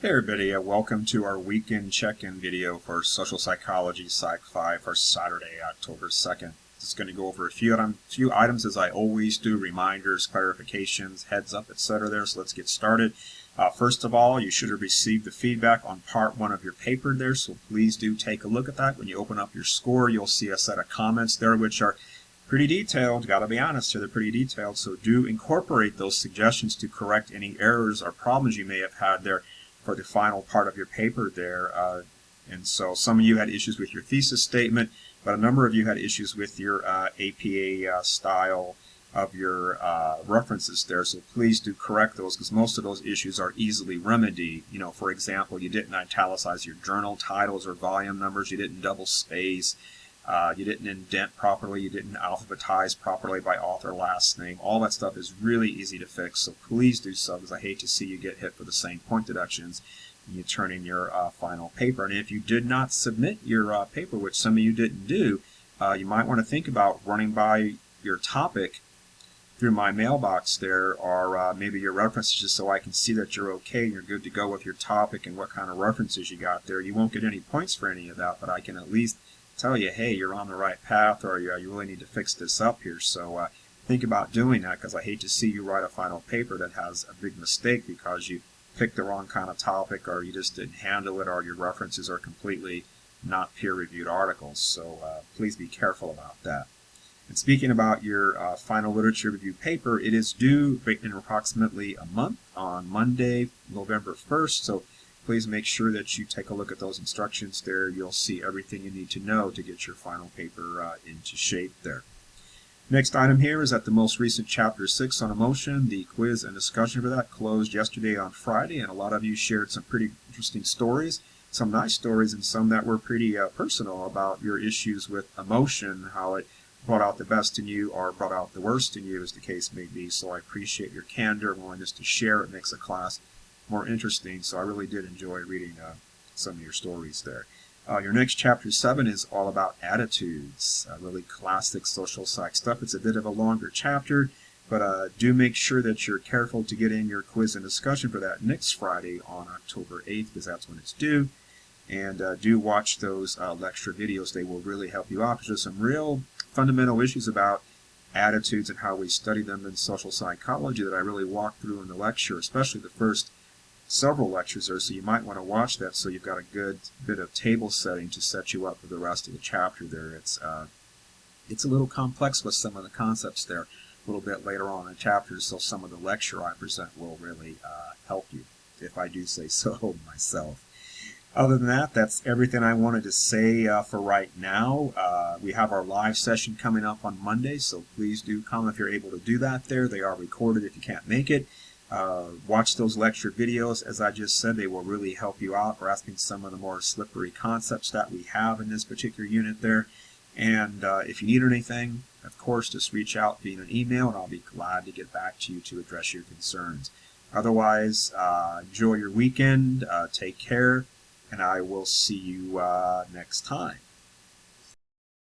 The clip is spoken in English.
Hey everybody, welcome to our weekend check-in video for Social Psychology Psych-5 for Saturday, October 2nd. Just going to go over a few items as I always do, reminders, clarifications, heads up, etc. there, so let's get started. First of all, you should have received the feedback on part 1 of your paper there, so please do take a look at that. When you open up your score, you'll see a set of comments there which are pretty detailed. Got to be honest here, they're pretty detailed, so do incorporate those suggestions to correct any errors or problems you may have had there for the final part of your paper there. And so some of you had issues with your thesis statement, but a number of you had issues with your APA style of your references there. So please do correct those, because most of those issues are easily remedied. You know, for example, you didn't italicize your journal titles or volume numbers, you didn't double space, you didn't indent properly, you didn't alphabetize properly by author last name. All that stuff is really easy to fix, so please do so, because I hate to see you get hit for the same point deductions when you turn in your final paper. And if you did not submit your paper, which some of you didn't do, you might want to think about running by your topic through my mailbox there, or maybe your references, just so I can see that you're okay and you're good to go with your topic and what kind of references you got there. You won't get any points for any of that, but I can at least tell you, hey, you're on the right path, or you really need to fix this up here. So think about doing that, because I hate to see you write a final paper that has a big mistake because you picked the wrong kind of topic, or you just didn't handle it, or your references are completely not peer-reviewed articles. So please be careful about that. And speaking about your final literature review paper, it is due in approximately a month on Monday, November 1st. So please make sure that you take a look at those instructions there. You'll see everything you need to know to get your final paper into shape there. Next item here is that the most recent Chapter 6 on emotion, the quiz and discussion for that closed yesterday on Friday, and a lot of you shared some pretty interesting stories, some nice stories, and some that were pretty personal about your issues with emotion, how it brought out the best in you or brought out the worst in you, as the case may be. So I appreciate your candor and willingness to share. It makes a class more interesting, so I really did enjoy reading some of your stories there. Your next Chapter 7 is all about attitudes, really classic social psych stuff. It's a bit of a longer chapter, but do make sure that you're careful to get in your quiz and discussion for that next Friday on October 8th, because that's when it's due. And do watch those lecture videos. They will really help you out, because there's some real fundamental issues about attitudes and how we study them in social psychology that I really walked through in the lecture, especially the first several lectures there, so you might want to watch that so you've got a good bit of table setting to set you up for the rest of the chapter there. It's a little complex with some of the concepts there a little bit later on in the chapters, so some of the lecture I present will really help you, if I do say so myself. Other than that, that's everything I wanted to say for right now. We have our live session coming up on Monday, so please do come if you're able to do that there. They are recorded if you can't make it. Watch those lecture videos. As I just said, they will really help you out grasping some of the more slippery concepts that we have in this particular unit there. And if you need anything, of course, just reach out via an email, and I'll be glad to get back to you to address your concerns. Otherwise, enjoy your weekend, take care, and I will see you next time.